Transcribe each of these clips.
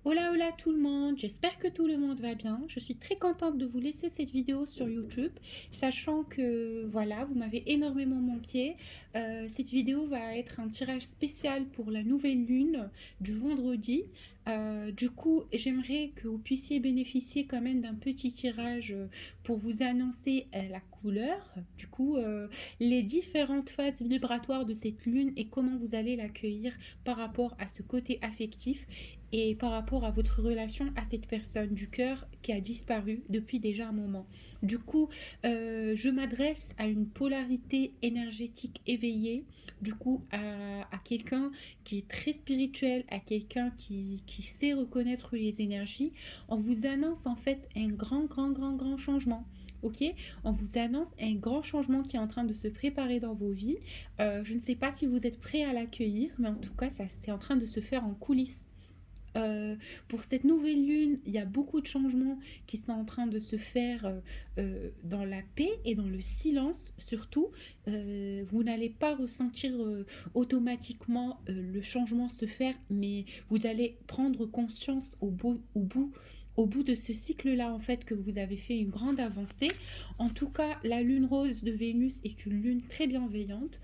Hola hola tout le monde, j'espère que tout le monde va bien. Je suis très contente de vous laisser cette vidéo sur YouTube, sachant que voilà, vous m'avez énormément manqué. Cette vidéo va être un tirage spécial pour la nouvelle lune du vendredi. Du coup, j'aimerais que vous puissiez bénéficier quand même d'un petit tirage pour vous annoncer la couleur, les différentes phases vibratoires de cette lune et comment vous allez l'accueillir par rapport à ce côté affectif et par rapport à votre relation à cette personne du cœur qui a disparu depuis déjà un moment. Je m'adresse à une polarité énergétique éveillée, à quelqu'un qui est très spirituel, à quelqu'un qui sait reconnaître les énergies. On vous annonce en fait un grand changement. Ok, on vous annonce un grand changement qui est en train de se préparer dans vos vies. Je ne sais pas si vous êtes prêts à l'accueillir, mais en tout cas, ça c'est en train de se faire en coulisses. Pour cette nouvelle lune, il y a beaucoup de changements qui sont en train de se faire dans la paix et dans le silence surtout. Vous n'allez pas ressentir automatiquement le changement se faire, mais vous allez prendre conscience au bout de ce cycle-là, en fait, que vous avez fait une grande avancée. En tout cas, la lune rose de Vénus est une lune très bienveillante.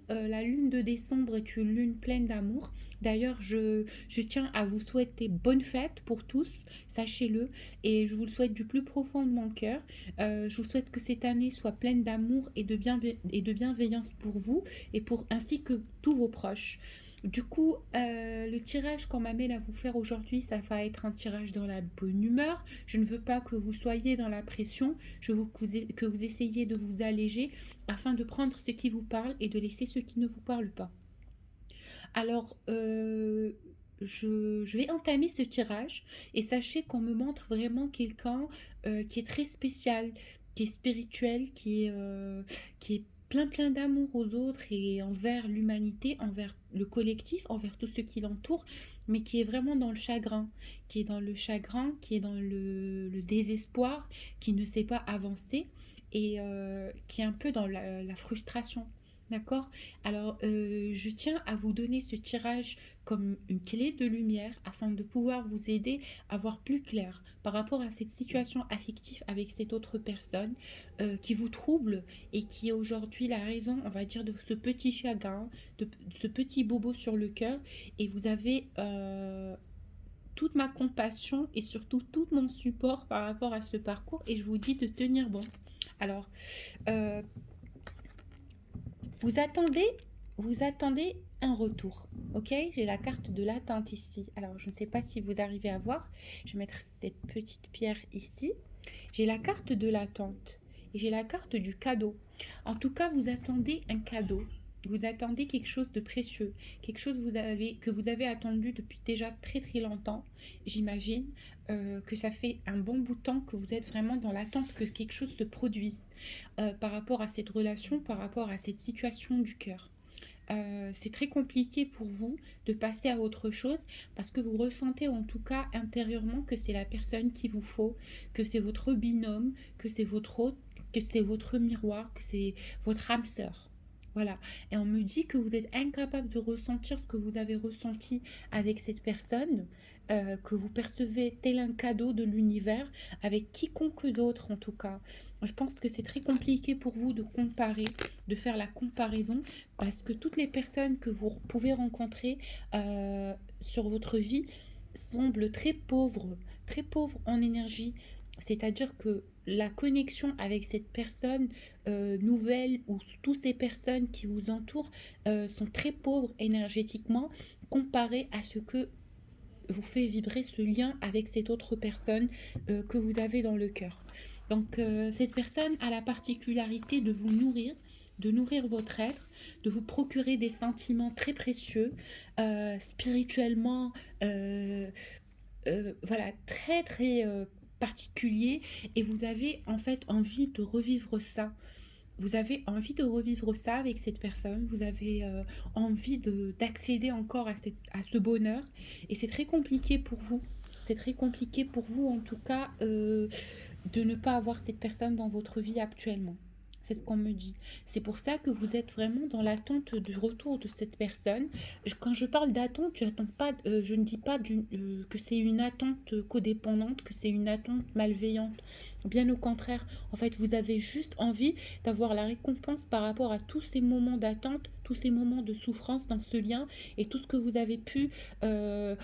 La lune de décembre est une lune pleine d'amour. D'ailleurs, je tiens à vous souhaiter bonne fête pour tous, sachez-le, et je vous le souhaite du plus profond de mon cœur. Je vous souhaite que cette année soit pleine d'amour et de bienveillance pour vous et pour ainsi que tous vos proches. Le tirage qu'on m'amène à vous faire aujourd'hui, ça va être un tirage dans la bonne humeur. Je ne veux pas que vous soyez dans la pression. Je veux que vous essayiez de vous alléger afin de prendre ce qui vous parle et de laisser ce qui ne vous parle pas. Alors, je vais entamer ce tirage et sachez qu'on me montre vraiment quelqu'un qui est très spécial, qui est spirituel, qui est plein d'amour aux autres et envers l'humanité, envers le collectif, envers tout ce qui l'entoure, mais qui est vraiment dans le chagrin, qui est dans le chagrin, qui est dans le désespoir, qui ne sait pas avancer et qui est un peu dans la frustration. D'accord? Je tiens à vous donner ce tirage comme une clé de lumière afin de pouvoir vous aider à voir plus clair par rapport à cette situation affective avec cette autre personne qui vous trouble et qui est aujourd'hui la raison, on va dire, de ce petit chagrin, de ce petit bobo sur le cœur. Et vous avez toute ma compassion et surtout tout mon support par rapport à ce parcours et je vous dis de tenir bon. Alors, euh, vous attendez, vous attendez un retour. Ok, j'ai la carte de l'attente ici. Alors, je ne sais pas si vous arrivez à voir. Je vais mettre cette petite pierre ici. J'ai la carte de l'attente et j'ai la carte du cadeau. En tout cas, vous attendez un cadeau. Vous attendez quelque chose de précieux, quelque chose que vous avez attendu depuis déjà très longtemps. J'imagine que ça fait un bon bout de temps que vous êtes vraiment dans l'attente que quelque chose se produise par rapport à cette relation, par rapport à cette situation du cœur. C'est très compliqué pour vous de passer à autre chose parce que vous ressentez en tout cas intérieurement que c'est la personne qu'il vous faut, que c'est votre binôme, que c'est votre hôte, que c'est votre miroir, que c'est votre âme sœur. Voilà. Et on me dit que vous êtes incapable de ressentir ce que vous avez ressenti avec cette personne, que vous percevez tel un cadeau de l'univers, avec quiconque d'autre en tout cas. Je pense que c'est très compliqué pour vous de comparer, de faire la comparaison, parce que toutes les personnes que vous pouvez rencontrer sur votre vie semblent très pauvres en énergie. C'est-à-dire que la connexion avec cette personne nouvelle ou toutes ces personnes qui vous entourent sont très pauvres énergétiquement comparé à ce que vous fait vibrer ce lien avec cette autre personne que vous avez dans le cœur. Cette personne a la particularité de nourrir votre être, de vous procurer des sentiments très précieux, spirituellement, voilà, très particuliers, et vous avez en fait envie de revivre ça. Vous avez envie de revivre ça avec cette personne, vous avez envie d'accéder encore à ce bonheur, et c'est très compliqué pour vous. C'est très compliqué pour vous, en tout cas, de ne pas avoir cette personne dans votre vie actuellement. c'est ce qu'on me dit. C'est pour ça que vous êtes vraiment dans l'attente du retour de cette personne. Quand je parle d'attente, je ne dis pas que c'est une attente codépendante, que c'est une attente malveillante. Bien au contraire, en fait, vous avez juste envie d'avoir la récompense par rapport à tous ces moments d'attente, tous ces moments de souffrance dans ce lien et tout ce que vous avez pu euh,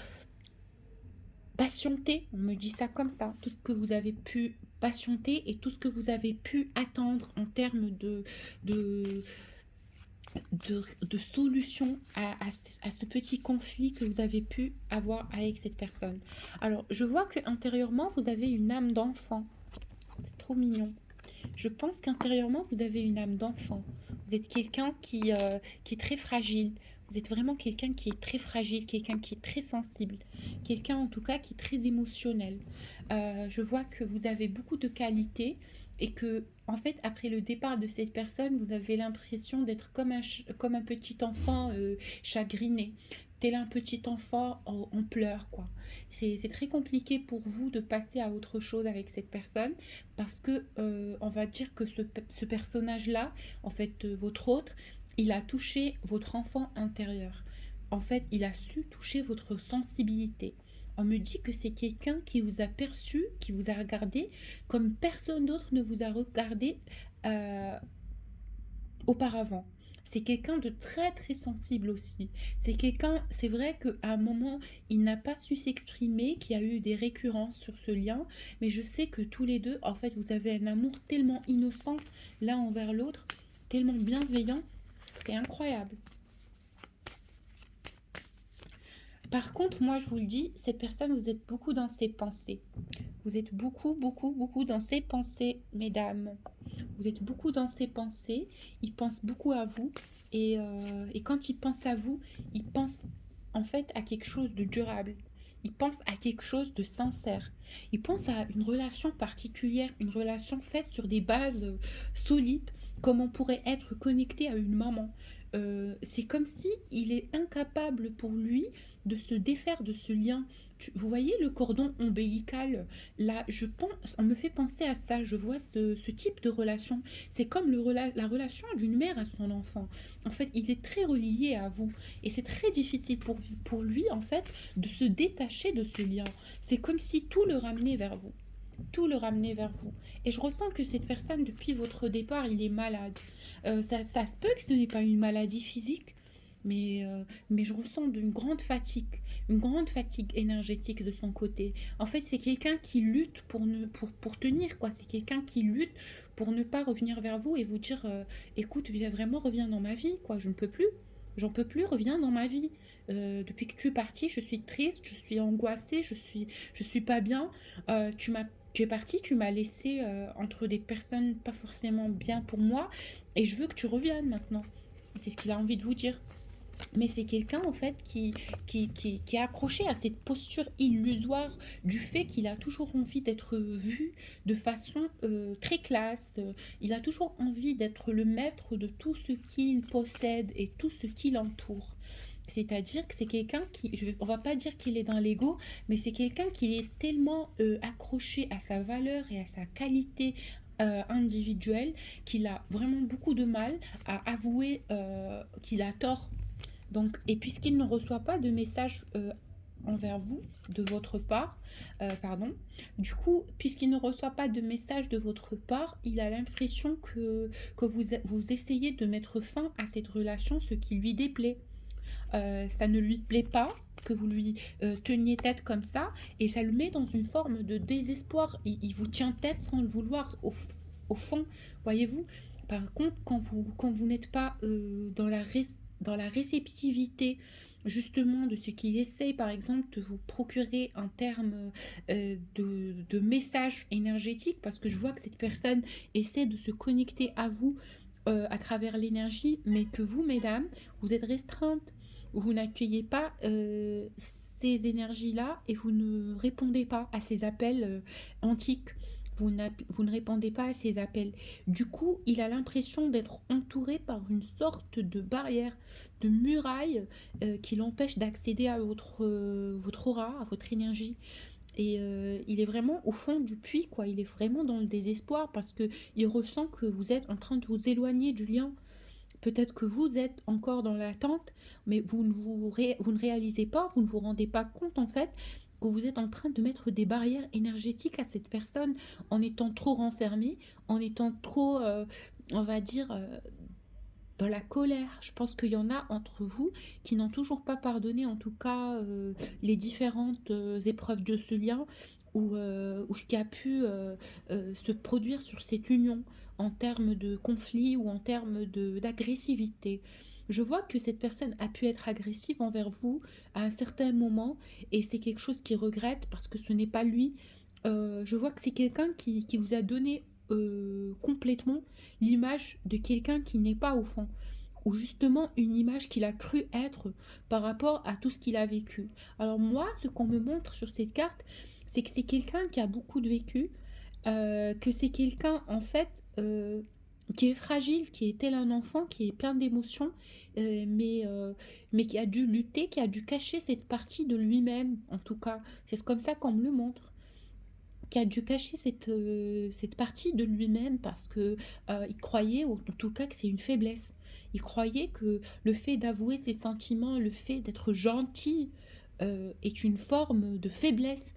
patienter, on me dit ça comme ça, tout ce que vous avez pu patienter et tout ce que vous avez pu attendre en termes de, de solution à ce petit conflit que vous avez pu avoir avec cette personne. Alors, je vois que intérieurement vous avez une âme d'enfant. C'est trop mignon. Je pense qu'intérieurement, vous avez une âme d'enfant. Vous êtes quelqu'un qui est très fragile. Vous êtes vraiment quelqu'un qui est très fragile, quelqu'un qui est très sensible, quelqu'un en tout cas qui est très émotionnel. Je vois que vous avez beaucoup de qualités et que, en fait, après le départ de cette personne, vous avez l'impression d'être comme un petit enfant chagriné. Tel un petit enfant en pleurs, quoi. C'est très compliqué pour vous de passer à autre chose avec cette personne parce que on va dire que ce personnage-là, en fait, votre autre, il a touché votre enfant intérieur. En fait, il a su toucher votre sensibilité. On me dit que c'est quelqu'un qui vous a perçu, qui vous a regardé comme personne d'autre ne vous a regardé euh, auparavant. C'est quelqu'un de très très sensible aussi. C'est quelqu'un, c'est vrai qu'à un moment, il n'a pas su s'exprimer, qu'il y a eu des récurrences sur ce lien, mais je sais que tous les deux, en fait, vous avez un amour tellement innocent l'un envers l'autre, tellement bienveillant, c'est incroyable. Par contre, moi je vous le dis, cette personne, vous êtes beaucoup dans ses pensées. Vous êtes beaucoup, beaucoup, beaucoup dans ses pensées, mesdames. Vous êtes beaucoup dans ses pensées. Il pense beaucoup à vous. Et quand il pense à vous, il pense en fait à quelque chose de durable. Il pense à quelque chose de sincère. Il pense à une relation particulière, une relation faite sur des bases solides, comme on pourrait être connecté à une maman. C'est comme si il est incapable pour lui de se défaire de ce lien. Vous voyez le cordon ombilical là, je pense, on me fait penser à ça. Je vois ce type de relation. C'est comme la relation d'une mère à son enfant. En fait, il est très relié à vous et c'est très difficile pour lui en fait de se détacher de ce lien. C'est comme si tout le ramenait vers vous. Tout le ramener vers vous. Et je ressens que cette personne, depuis votre départ, il est malade. Ça se peut que ce n'est pas une maladie physique, mais je ressens une grande fatigue énergétique de son côté. En fait, c'est quelqu'un qui lutte pour tenir, quoi. C'est quelqu'un qui lutte pour ne pas revenir vers vous et vous dire, écoute, vraiment, reviens dans ma vie, quoi. Je ne peux plus. J'en peux plus, reviens dans ma vie. Depuis que tu es parti, je suis triste, je suis angoissée, je suis pas bien. Tu es parti, tu m'as laissé entre des personnes pas forcément bien pour moi, et je veux que tu reviennes maintenant. C'est ce qu'il a envie de vous dire. Mais c'est quelqu'un en fait qui est accroché à cette posture illusoire du fait qu'il a toujours envie d'être vu de façon très classe. Il a toujours envie d'être le maître de tout ce qu'il possède et tout ce qui l'entoure. C'est-à-dire que c'est quelqu'un on va pas dire qu'il est dans l'ego, mais c'est quelqu'un qui est tellement accroché à sa valeur et à sa qualité individuelle qu'il a vraiment beaucoup de mal à avouer qu'il a tort. Donc, et puisqu'il ne reçoit pas de message envers vous, de votre part, pardon, du coup, puisqu'il ne reçoit pas de message de votre part, il a l'impression que vous essayez de mettre fin à cette relation, ce qui lui déplaît. Ça ne lui plaît pas que vous lui teniez tête comme ça, et ça le met dans une forme de désespoir. Il vous tient tête sans le vouloir au fond, voyez-vous. Par contre, quand vous n'êtes pas dans la réceptivité justement de ce qu'il essaye par exemple de vous procurer en termes de messages énergétiques, parce que je vois que cette personne essaie de se connecter à vous à travers l'énergie, mais que vous, mesdames, vous êtes restreintes, vous n'accueillez pas ces énergies-là et vous ne répondez pas à ces appels antiques. Vous ne répondez pas à ces appels. Du coup, il a l'impression d'être entouré par une sorte de barrière, de muraille qui l'empêche d'accéder à votre aura, à votre énergie. et il est vraiment au fond du puits, quoi. Il est vraiment dans le désespoir parce que il ressent que vous êtes en train de vous éloigner du lien. Peut-être que vous êtes encore dans l'attente, mais vous ne réalisez pas, vous ne vous rendez pas compte en fait que vous êtes en train de mettre des barrières énergétiques à cette personne en étant trop renfermé, en étant trop, on va dire, dans la colère. Je pense qu'il y en a entre vous qui n'ont toujours pas pardonné, en tout cas, les différentes épreuves de ce lien ou ce qui a pu se produire sur cette union en termes de conflit ou en termes d'agressivité. Je vois que cette personne a pu être agressive envers vous à un certain moment et c'est quelque chose qu'il regrette parce que ce n'est pas lui. Je vois que c'est quelqu'un qui vous a donné complètement l'image de quelqu'un qui n'est pas au fond, ou justement une image qu'il a cru être par rapport à tout ce qu'il a vécu. Alors moi, ce qu'on me montre sur cette carte, c'est que c'est quelqu'un qui a beaucoup de vécu, que c'est quelqu'un en fait qui est fragile, qui est tel un enfant, qui est plein d'émotions, mais qui a dû lutter, qui a dû cacher cette partie de lui-même, en tout cas. C'est comme ça qu'on me le montre, qui a dû cacher cette partie de lui-même parce que il croyait, en tout cas, que c'est une faiblesse. Il croyait que le fait d'avouer ses sentiments, le fait d'être gentil, est une forme de faiblesse.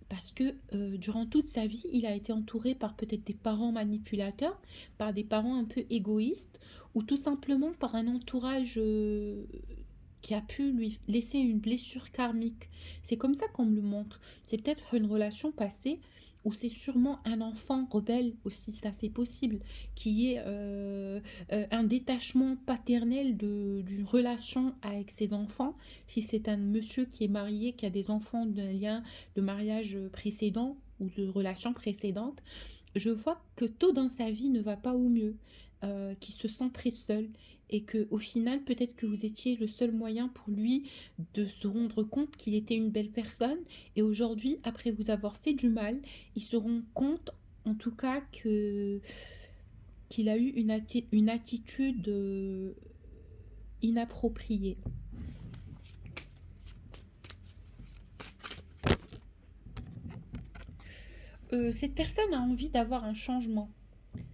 Parce que durant toute sa vie, il a été entouré par peut-être des parents manipulateurs, par des parents un peu égoïstes, ou tout simplement par un entourage qui a pu lui laisser une blessure karmique. C'est comme ça qu'on me le montre. C'est peut-être une relation passée ou c'est sûrement un enfant rebelle aussi, ça c'est possible, qui ait un détachement paternel d'une relation avec ses enfants. Si c'est un monsieur qui est marié, qui a des enfants d'un lien de mariage précédent ou de relation précédente, je vois que tout dans sa vie ne va pas au mieux, qu'il se sent très seul et que au final peut-être que vous étiez le seul moyen pour lui de se rendre compte qu'il était une belle personne et aujourd'hui après vous avoir fait du mal, il se rend compte en tout cas que qu'il a eu une attitude inappropriée. Cette personne a envie d'avoir un changement.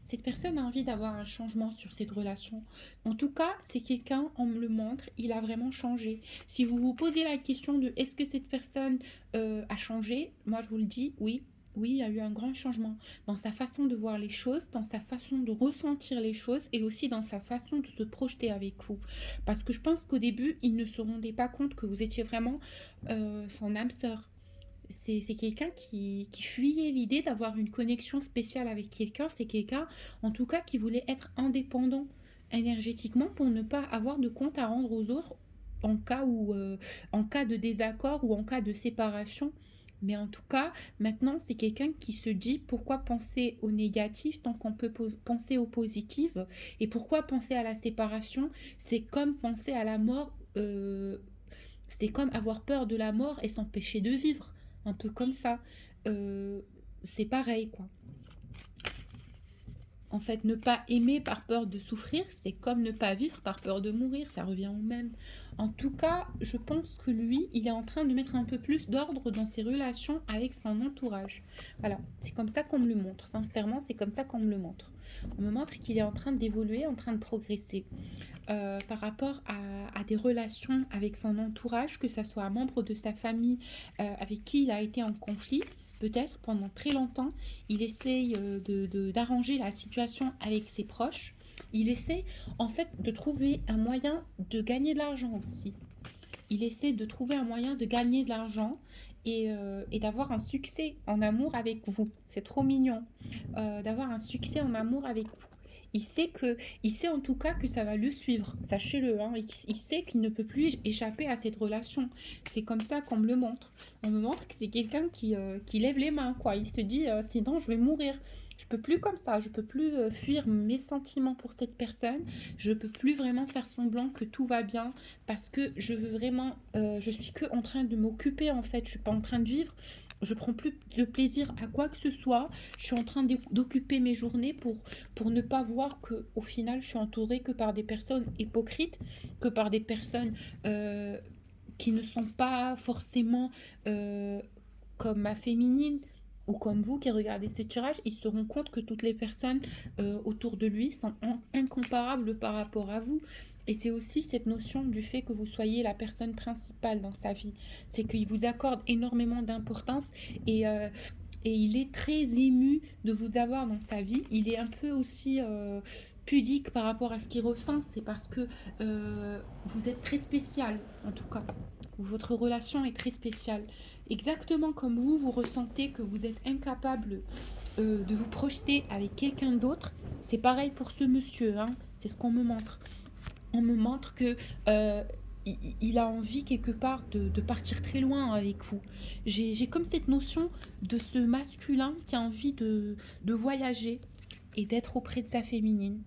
Cette personne a envie d'avoir un changement sur cette relation. En tout cas, c'est quelqu'un, on me le montre, il a vraiment changé. Si vous vous posez la question de est-ce que cette personne a changé, moi je vous le dis, oui. Oui, il y a eu un grand changement dans sa façon de voir les choses, dans sa façon de ressentir les choses et aussi dans sa façon de se projeter avec vous. Parce que je pense qu'au début, il ne se rendait pas compte que vous étiez vraiment son âme sœur. C'est quelqu'un qui fuyait l'idée d'avoir une connexion spéciale avec quelqu'un. C'est quelqu'un, en tout cas, qui voulait être indépendant énergétiquement pour ne pas avoir de compte à rendre aux autres en cas de désaccord ou en cas de séparation. Mais en tout cas, maintenant, c'est quelqu'un qui se dit pourquoi penser au négatif tant qu'on peut penser au positif et pourquoi penser à la séparation. C'est comme penser à la mort, c'est comme avoir peur de la mort et s'empêcher de vivre un peu comme ça. Euh, c'est pareil, quoi. En fait, ne pas aimer par peur de souffrir, c'est comme ne pas vivre par peur de mourir, ça revient au même. En tout cas, je pense que lui, il est en train de mettre un peu plus d'ordre dans ses relations avec son entourage. Voilà, c'est comme ça qu'on me le montre. Sincèrement, c'est comme ça qu'on me le montre. On me montre qu'il est en train d'évoluer, en train de progresser. Par rapport à des relations avec son entourage, que ce soit un membre de sa famille avec qui il a été en conflit, peut-être pendant très longtemps, il essaye d'arranger la situation avec ses proches. Il essaie en fait de trouver un moyen de gagner de l'argent aussi. Il essaie de trouver un moyen de gagner de l'argent et d'avoir un succès en amour avec vous. C'est trop mignon d'avoir un succès en amour avec vous. Il sait en tout cas que ça va le suivre, sachez-le, hein. Il sait qu'il ne peut plus échapper à cette relation. C'est comme ça qu'on me le montre. On me montre que c'est quelqu'un qui lève les mains, quoi. Il se dit, sinon je vais mourir. Je peux plus comme ça, je peux plus fuir mes sentiments pour cette personne. Je peux plus vraiment faire semblant que tout va bien parce que je veux vraiment, je suis que en train de m'occuper en fait. Je suis pas en train de vivre. Je prends plus de plaisir à quoi que ce soit. Je suis en train d'occuper mes journées pour ne pas voir que au final je suis entourée que par des personnes hypocrites, que par des personnes qui ne sont pas forcément comme ma féminine ou comme vous qui regardez ce tirage, ils se rendent compte que toutes les personnes autour de lui sont incomparables par rapport à vous. Et c'est aussi cette notion du fait que vous soyez la personne principale dans sa vie. C'est qu'il vous accorde énormément d'importance et il est très ému de vous avoir dans sa vie. Il est un peu aussi pudique par rapport à ce qu'il ressent. C'est parce que vous êtes très spécial, en tout cas. Votre relation est très spéciale. Exactement comme vous, vous ressentez que vous êtes incapable de vous projeter avec quelqu'un d'autre. C'est pareil pour ce monsieur, hein. C'est ce qu'on me montre. On me montre que il a envie quelque part de partir très loin avec vous. J'ai comme cette notion de ce masculin qui a envie de voyager et d'être auprès de sa féminine,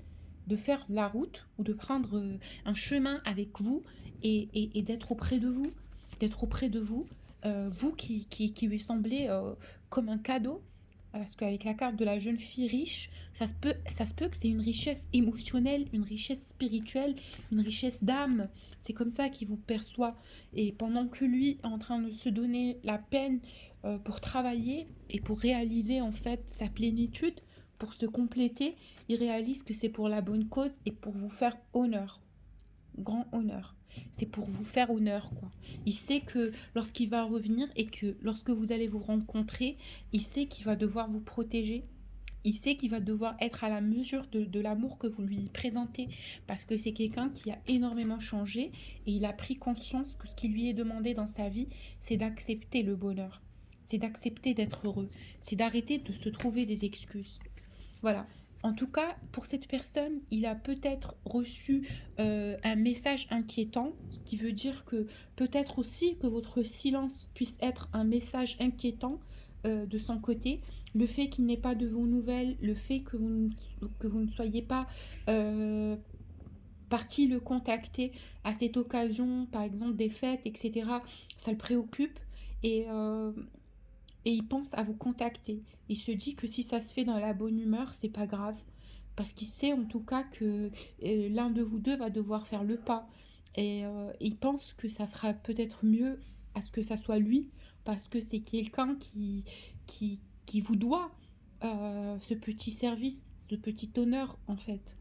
de faire la route ou de prendre un chemin avec vous et d'être auprès de vous, vous qui lui semblez comme un cadeau. Parce qu'avec la carte de la jeune fille riche, ça se peut que c'est une richesse émotionnelle, une richesse spirituelle, une richesse d'âme. C'est comme ça qu'il vous perçoit. Et pendant que lui est en train de se donner la peine pour travailler et pour réaliser en fait sa plénitude, pour se compléter, il réalise que c'est pour la bonne cause et pour vous faire honneur, grand honneur. C'est pour vous faire honneur, quoi. Il sait que lorsqu'il va revenir et que lorsque vous allez vous rencontrer, il sait qu'il va devoir vous protéger. Il sait qu'il va devoir être à la mesure de l'amour que vous lui présentez parce que c'est quelqu'un qui a énormément changé et il a pris conscience que ce qui lui est demandé dans sa vie, c'est d'accepter le bonheur, c'est d'accepter d'être heureux, c'est d'arrêter de se trouver des excuses. Voilà. En tout cas, pour cette personne, il a peut-être reçu un message inquiétant, ce qui veut dire que peut-être aussi que votre silence puisse être un message inquiétant de son côté. Le fait qu'il n'ait pas de vos nouvelles, le fait que vous ne soyez pas parti le contacter à cette occasion, par exemple des fêtes, etc., ça le préoccupe. Et, euh, et il pense à vous contacter. Il se dit que si ça se fait dans la bonne humeur, c'est pas grave. Parce qu'il sait en tout cas que l'un de vous deux va devoir faire le pas. Et il pense que ça sera peut-être mieux à ce que ça soit lui, parce que c'est quelqu'un qui vous doit ce petit service, ce petit honneur en fait.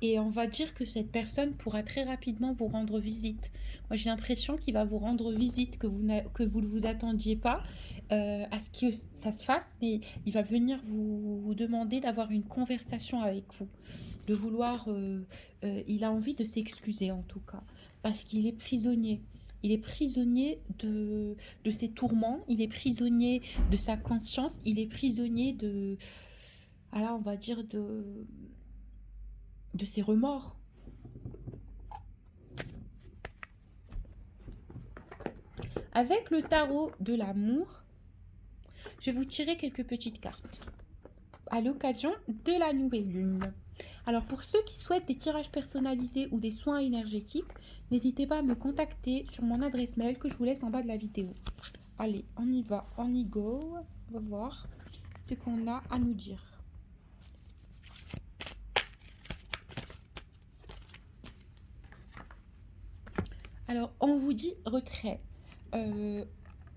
Et on va dire que cette personne pourra très rapidement vous rendre visite. Moi, j'ai l'impression qu'il va vous rendre visite, que vous ne vous attendiez pas à ce que ça se fasse, mais il va venir vous demander d'avoir une conversation avec vous, de vouloir... il a envie de s'excuser en tout cas, parce qu'il est prisonnier. Il est prisonnier de ses tourments, il est prisonnier de sa conscience, il est prisonnier de... Alors, on va dire de ses remords. Avec le tarot de l'amour, je vais vous tirer quelques petites cartes à l'occasion de la nouvelle lune. Alors pour ceux qui souhaitent des tirages personnalisés ou des soins énergétiques, n'hésitez pas à me contacter sur mon adresse mail que je vous laisse en bas de la vidéo. Allez, on y va, on y go. On va voir ce qu'on a à nous dire. Alors, on vous dit retrait.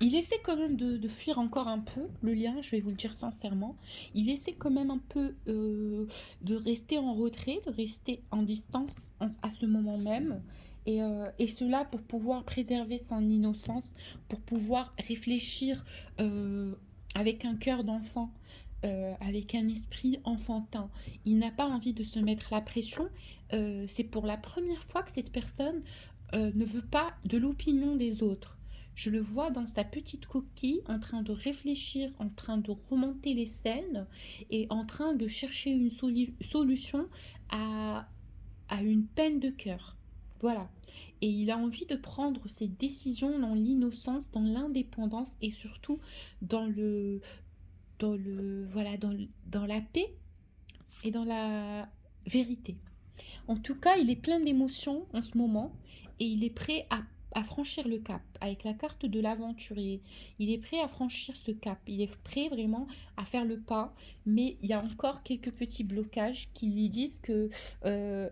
Il essaie quand même de fuir encore un peu le lien, je vais vous le dire sincèrement. Il essaie quand même un peu de rester en retrait, de rester en distance à ce moment même. Et cela pour pouvoir préserver son innocence, pour pouvoir réfléchir avec un cœur d'enfant, avec un esprit enfantin. Il n'a pas envie de se mettre la pression. C'est pour la première fois que cette personne ne veut pas de l'opinion des autres. Je le vois dans sa petite coquille en train de réfléchir, en train de remonter les scènes et en train de chercher une solution à, à une peine de cœur. Voilà. Et il a envie de prendre ses décisions dans l'innocence, dans l'indépendance et surtout voilà, dans la paix et dans la vérité. En tout cas, il est plein d'émotions en ce moment et il est prêt à franchir le cap avec la carte de l'aventurier. Il est prêt à franchir ce cap. Il est prêt vraiment à faire le pas, mais il y a encore quelques petits blocages qui lui disent que,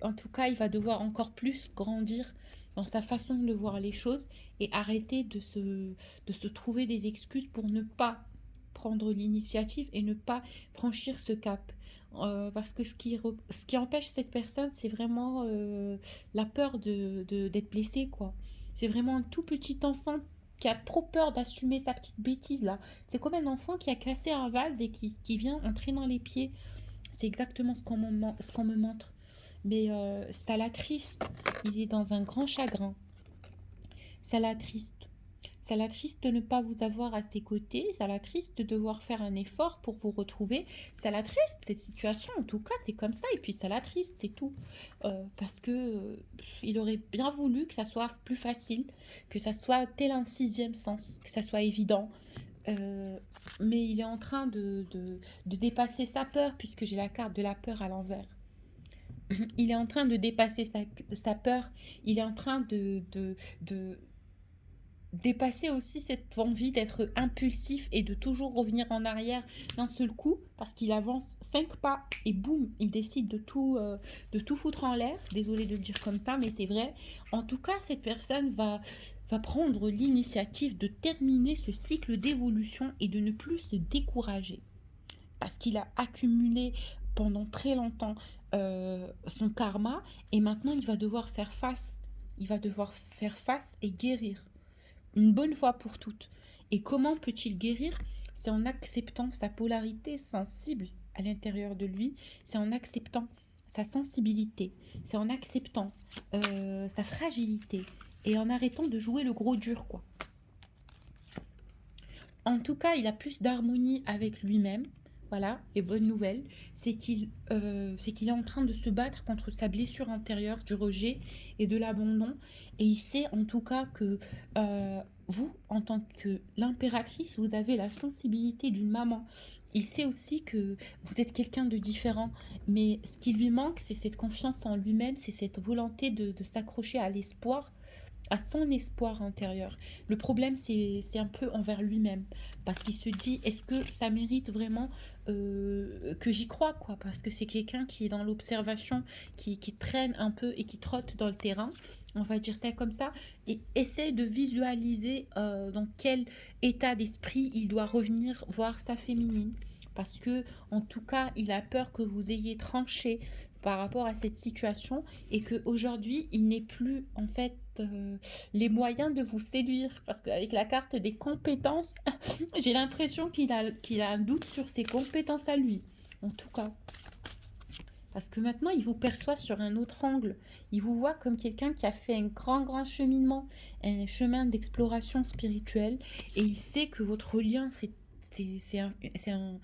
en tout cas, il va devoir encore plus grandir dans sa façon de voir les choses et arrêter de se trouver des excuses pour ne pas prendre l'initiative et ne pas franchir ce cap. Parce que ce qui empêche cette personne, c'est vraiment la peur d'être blessé, quoi. C'est vraiment un tout petit enfant qui a trop peur d'assumer sa petite bêtise, là. C'est comme un enfant qui a cassé un vase et qui vient entrer dans les pieds. C'est exactement ce qu'on me montre. Mais ça l'attriste. Il est dans un grand chagrin. Ça l'attriste. Ça l'attriste de ne pas vous avoir à ses côtés. Ça l'attriste de devoir faire un effort pour vous retrouver. Ça l'attriste, cette situation. En tout cas, c'est comme ça. Et puis ça l'attriste, c'est tout. Parce que il aurait bien voulu que ça soit plus facile, que ça soit tel un sixième sens, que ça soit évident. Mais il est en train de dépasser sa peur, puisque j'ai la carte de la peur à l'envers. Il est en train de dépasser sa peur. Il est en train de dépasser aussi cette envie d'être impulsif et de toujours revenir en arrière d'un seul coup, parce qu'il avance 5 pas et boum, il décide de tout foutre en l'air. Désolée de le dire comme ça, mais c'est vrai. En tout cas, cette personne va prendre l'initiative de terminer ce cycle d'évolution et de ne plus se décourager. Parce qu'il a accumulé pendant très longtemps son karma et maintenant il va devoir faire face. Il va devoir faire face et guérir une bonne fois pour toutes. Et comment peut-il guérir? C'est en acceptant sa polarité sensible à l'intérieur de lui, c'est en acceptant sa sensibilité, c'est en acceptant sa fragilité et en arrêtant de jouer le gros dur, quoi. En tout cas, il a plus d'harmonie avec lui-même. Voilà, les bonnes nouvelles, c'est qu'il est en train de se battre contre sa blessure intérieure du rejet et de l'abandon. Et il sait en tout cas que vous, en tant que l'impératrice, vous avez la sensibilité d'une maman. Il sait aussi que vous êtes quelqu'un de différent, mais ce qui lui manque, c'est cette confiance en lui-même, c'est cette volonté de s'accrocher à l'espoir, à son espoir intérieur. Le problème, c'est un peu envers lui-même, parce qu'il se dit, est-ce que ça mérite vraiment que j'y crois, quoi? Parce que c'est quelqu'un qui est dans l'observation, qui traîne un peu et qui trotte dans le terrain, on va dire ça comme ça, et essaie de visualiser dans quel état d'esprit il doit revenir voir sa féminine. Parce que, en tout cas, il a peur que vous ayez tranché par rapport à cette situation et qu'aujourd'hui, il n'ait plus en fait les moyens de vous séduire. Parce qu'avec la carte des compétences, j'ai l'impression qu'il a un doute sur ses compétences à lui. En tout cas. Parce que maintenant, il vous perçoit sur un autre angle. Il vous voit comme quelqu'un qui a fait un grand cheminement, un chemin d'exploration spirituelle. Et il sait que votre lien, c'est un, c'est un,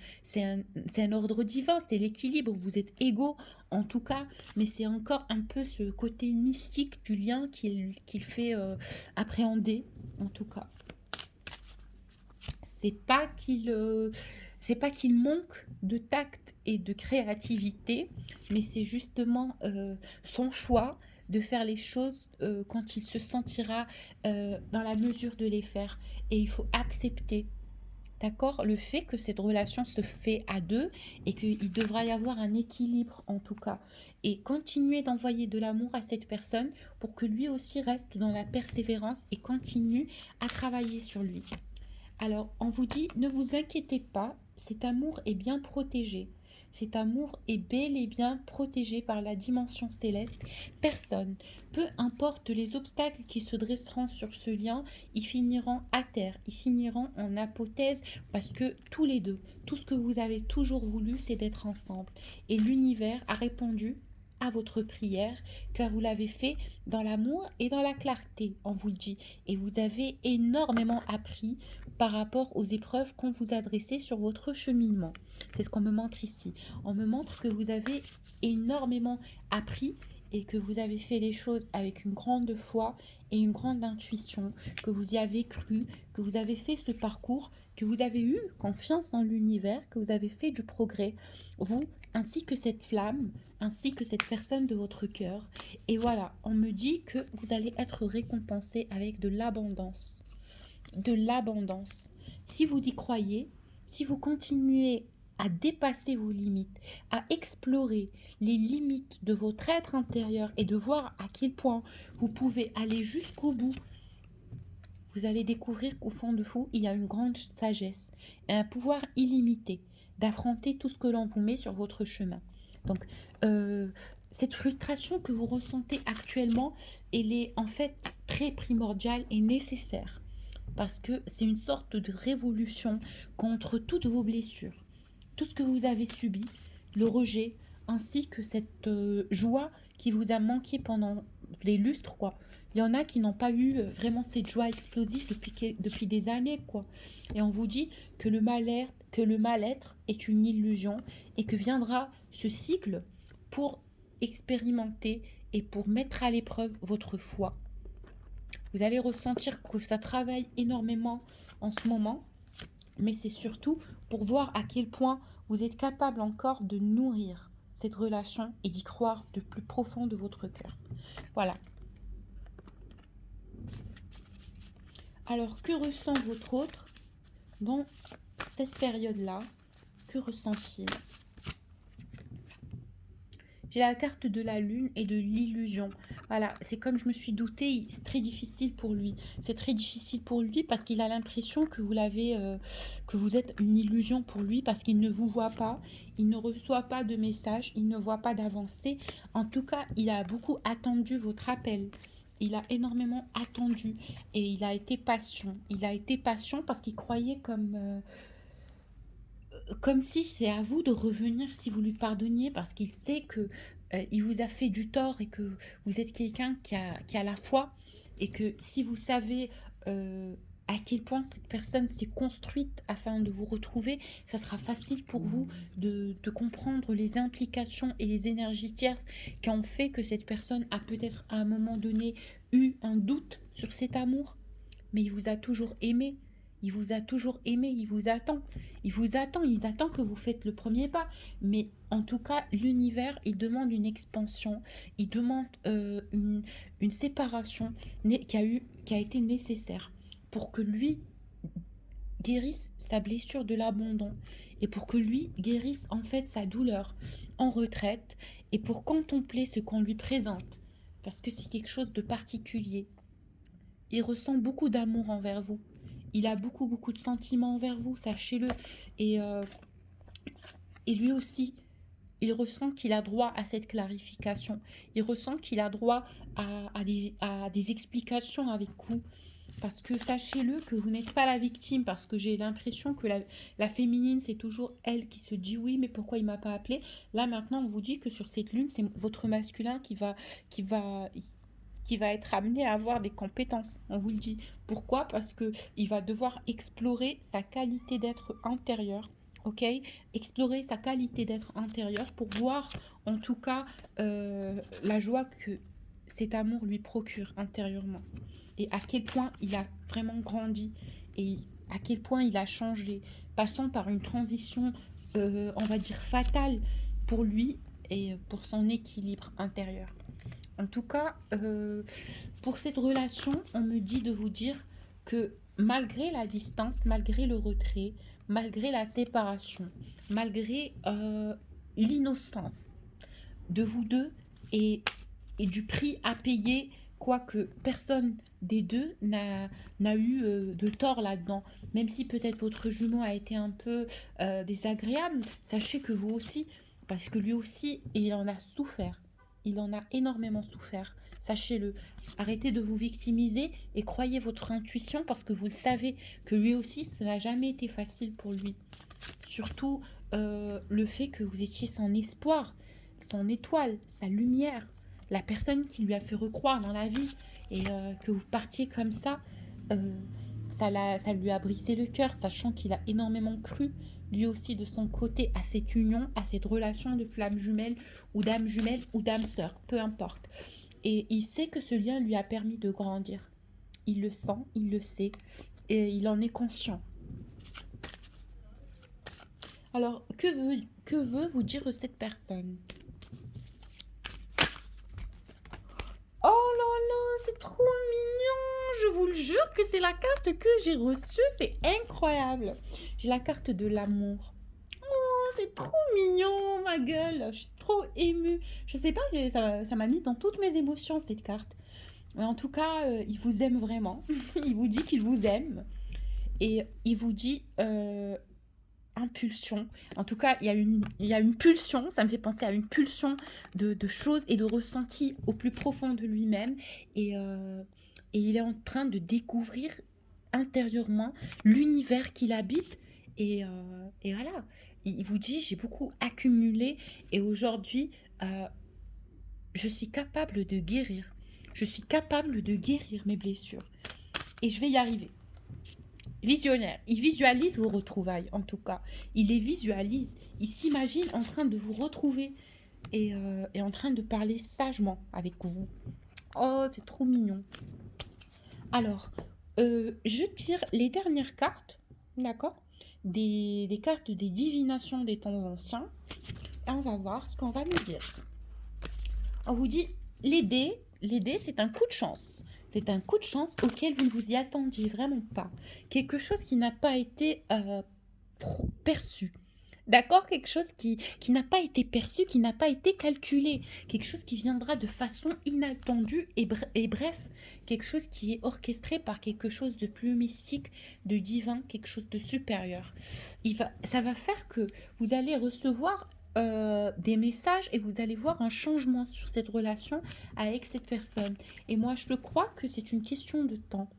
c'est un ordre divin, c'est l'équilibre. Vous êtes égaux, en tout cas. Mais c'est encore un peu ce côté mystique du lien qu'il fait appréhender, en tout cas. C'est pas qu'il manque de tact et de créativité, mais c'est justement son choix de faire les choses quand il se sentira dans la mesure de les faire. Et il faut accepter, d'accord, le fait que cette relation se fait à deux et qu'il devra y avoir un équilibre en tout cas. Et continuer d'envoyer de l'amour à cette personne pour que lui aussi reste dans la persévérance et continue à travailler sur lui. Alors, on vous dit, ne vous inquiétez pas, cet amour est bien protégé. Cet amour est bel et bien protégé par la dimension céleste. Personne, peu importe les obstacles qui se dresseront sur ce lien, ils finiront à terre, ils finiront en apothèse parce que tous les deux, tout ce que vous avez toujours voulu, c'est d'être ensemble. Et l'univers a répondu à votre prière, car vous l'avez fait dans l'amour et dans la clarté, on vous le dit. Et vous avez énormément appris par rapport aux épreuves qu'on vous a dressées sur votre cheminement. C'est ce qu'on me montre ici. On me montre que vous avez énormément appris et que vous avez fait les choses avec une grande foi et une grande intuition, que vous y avez cru, que vous avez fait ce parcours, que vous avez eu confiance en l'univers, que vous avez fait du progrès, vous, ainsi que cette flamme, ainsi que cette personne de votre cœur. Et voilà, on me dit que vous allez être récompensé avec de l'abondance. De l'abondance. Si vous y croyez, si vous continuez à dépasser vos limites, à explorer les limites de votre être intérieur et de voir à quel point vous pouvez aller jusqu'au bout, vous allez découvrir qu'au fond de vous, il y a une grande sagesse et un pouvoir illimité d'affronter tout ce que l'on vous met sur votre chemin. Donc, cette frustration que vous ressentez actuellement, elle est en fait très primordiale et nécessaire parce que c'est une sorte de révolution contre toutes vos blessures, tout ce que vous avez subi, le rejet, ainsi que cette joie qui vous a manqué pendant des lustres, quoi. Il y en a qui n'ont pas eu vraiment cette joie explosive depuis des années, quoi. Et on vous dit que le mal-être est une illusion et que viendra ce cycle pour expérimenter et pour mettre à l'épreuve votre foi. Vous allez ressentir que ça travaille énormément en ce moment, mais c'est surtout pour voir à quel point vous êtes capable encore de nourrir cette relation et d'y croire de plus profond de votre cœur. Voilà. Alors, que ressent votre autre dans cette période-là? Que ressent-il? J'ai la carte de la lune et de l'illusion. Voilà, c'est comme je me suis doutée, c'est très difficile pour lui. C'est très difficile pour lui parce qu'il a l'impression que que vous êtes une illusion pour lui parce qu'il ne vous voit pas, il ne reçoit pas de messages, il ne voit pas d'avancée. En tout cas, il a beaucoup attendu votre appel. Il a énormément attendu et il a été patient. Il a été patient parce qu'il croyait comme si c'est à vous de revenir si vous lui pardonniez parce qu'il sait que il vous a fait du tort et que vous êtes quelqu'un qui a la foi et que si vous savez à quel point cette personne s'est construite afin de vous retrouver, ça sera facile pour vous de comprendre les implications et les énergies tierces qui ont fait que cette personne a peut-être à un moment donné eu un doute sur cet amour, mais il vous a toujours aimé. Il vous a toujours aimé, il vous attend. Il attend que vous faites le premier pas. Mais en tout cas, l'univers, il demande une expansion, il demande une séparation qui a été nécessaire pour que lui guérisse sa blessure de l'abandon et pour que lui guérisse en fait sa douleur en retraite et pour contempler ce qu'on lui présente. Parce que c'est quelque chose de particulier. Il ressent beaucoup d'amour envers vous. Il a beaucoup, beaucoup de sentiments envers vous, sachez-le. Et, euh, et lui aussi, il ressent qu'il a droit à cette clarification. Il ressent qu'il a droit à des explications avec vous. Parce que sachez-le que vous n'êtes pas la victime, parce que j'ai l'impression que la féminine, c'est toujours elle qui se dit oui, mais pourquoi il m'a pas appelé? Là, maintenant, on vous dit que sur cette lune, c'est votre masculin qui va, qui va être amené à avoir des compétences. On vous le dit. Pourquoi? Parce que il va devoir explorer sa qualité d'être intérieur. Ok, explorer sa qualité d'être intérieur pour voir en tout cas la joie que cet amour lui procure intérieurement et à quel point il a vraiment grandi et à quel point il a changé, passant par une transition, on va dire fatale pour lui et pour son équilibre intérieur. En tout cas, pour cette relation, on me dit de vous dire que malgré la distance, malgré le retrait, malgré la séparation, malgré l'innocence de vous deux et, et du prix à payer, quoique personne des deux n'a eu de tort là-dedans, même si peut-être votre jumeau a été un peu désagréable, sachez que vous aussi, parce que lui aussi, il en a souffert. Il en a énormément souffert. Sachez-le. Arrêtez de vous victimiser et croyez votre intuition parce que vous savez que lui aussi, ça n'a jamais été facile pour lui. Surtout le fait que vous étiez son espoir, son étoile, sa lumière, la personne qui lui a fait recroire dans la vie et que vous partiez comme ça, ça lui a brisé le cœur, sachant qu'il a énormément cru lui aussi de son côté à cette union, à cette relation de flamme jumelle ou d'âme sœur, peu importe. Et il sait que ce lien lui a permis de grandir. Il le sent, il le sait et il en est conscient. Alors, que veut vous dire cette personne? Oh là là, c'est trop mignon! Je vous le jure que c'est la carte que j'ai reçue, c'est incroyable. J'ai la carte de l'amour. Oh, c'est trop mignon, ma gueule. Je suis trop émue. Je sais pas, ça m'a mis dans toutes mes émotions, cette carte. Mais en tout cas, il vous aime vraiment. Il vous dit qu'il vous aime. Et il vous dit impulsion. En tout cas, il y a une pulsion. Ça me fait penser à une pulsion de choses et de ressentis au plus profond de lui-même. Et il est en train de découvrir intérieurement l'univers qu'il habite. Et voilà, il vous dit, j'ai beaucoup accumulé et aujourd'hui, je suis capable de guérir. Je suis capable de guérir mes blessures. Et je vais y arriver. Visionnaire. Il visualise vos retrouvailles, en tout cas. Il les visualise. Il s'imagine en train de vous retrouver et en train de parler sagement avec vous. Oh, c'est trop mignon. Alors, je tire les dernières cartes, d'accord, des cartes des divinations des temps anciens. Et on va voir ce qu'on va me dire. On vous dit, les dés, c'est un coup de chance. C'est un coup de chance auquel vous ne vous y attendiez vraiment pas. Quelque chose qui n'a pas été perçu. D'accord? Quelque chose qui n'a pas été perçu, qui n'a pas été calculé. Quelque chose qui viendra de façon inattendue et bref, quelque chose qui est orchestré par quelque chose de plus mystique, de divin, quelque chose de supérieur. Ça va faire que vous allez recevoir des messages et vous allez voir un changement sur cette relation avec cette personne. Et moi, je crois que c'est une question de temps,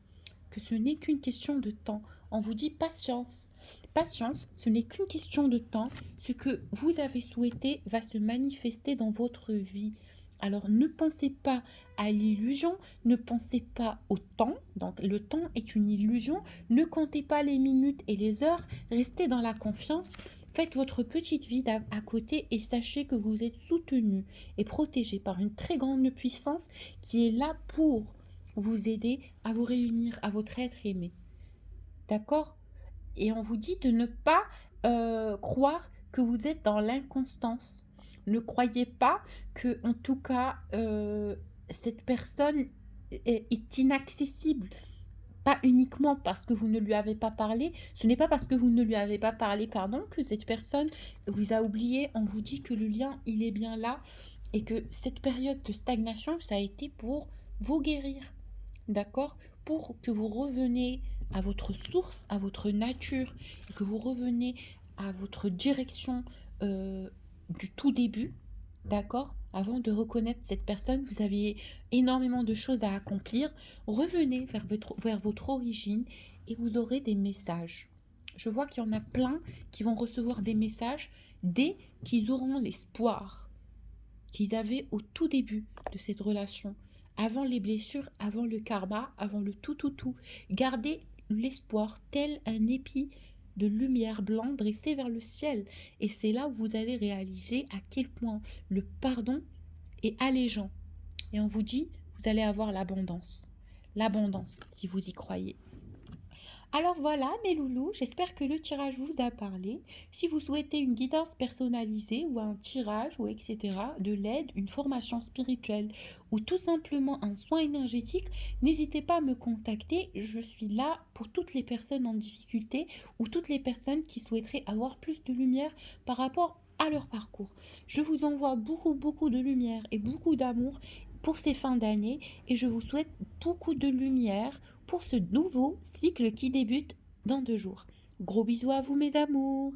que ce n'est qu'une question de temps. On vous dit patience. Patience, ce n'est qu'une question de temps. Ce que vous avez souhaité va se manifester dans votre vie. Alors ne pensez pas à l'illusion, ne pensez pas au temps. Donc le temps est une illusion. Ne comptez pas les minutes et les heures. Restez dans la confiance. Faites votre petite vie à côté et sachez que vous êtes soutenu et protégé par une très grande puissance qui est là pour vous aider à vous réunir à votre être aimé. D'accord? Et on vous dit de ne pas croire que vous êtes dans l'inconstance. Ne croyez pas que, en tout cas, cette personne est inaccessible. Pas uniquement parce que vous ne lui avez pas parlé. Ce n'est pas parce que vous ne lui avez pas parlé, pardon, que cette personne vous a oublié. On vous dit que le lien, il est bien là et que cette période de stagnation, ça a été pour vous guérir. D'accord? Pour que vous reveniez à votre source, à votre nature, et que vous reveniez à votre direction du tout début, d'accord? Avant de reconnaître cette personne, vous aviez énormément de choses à accomplir. Revenez vers votre origine et vous aurez des messages. Je vois qu'il y en a plein qui vont recevoir des messages dès qu'ils auront l'espoir qu'ils avaient au tout début de cette relation. Avant les blessures, avant le karma, avant le tout. Gardez l'espoir tel un épi de lumière blanc dressé vers le ciel. Et c'est là où vous allez réaliser à quel point le pardon est allégeant. Et on vous dit, vous allez avoir l'abondance. L'abondance, si vous y croyez. Alors voilà mes loulous, j'espère que le tirage vous a parlé. Si vous souhaitez une guidance personnalisée ou un tirage ou etc., de l'aide, une formation spirituelle ou tout simplement un soin énergétique, n'hésitez pas à me contacter. Je suis là pour toutes les personnes en difficulté ou toutes les personnes qui souhaiteraient avoir plus de lumière par rapport à leur parcours. Je vous envoie beaucoup de lumière et beaucoup d'amour pour ces fins d'année et je vous souhaite beaucoup de lumière pour ce nouveau cycle qui débute dans 2 jours. Gros bisous à vous mes amours!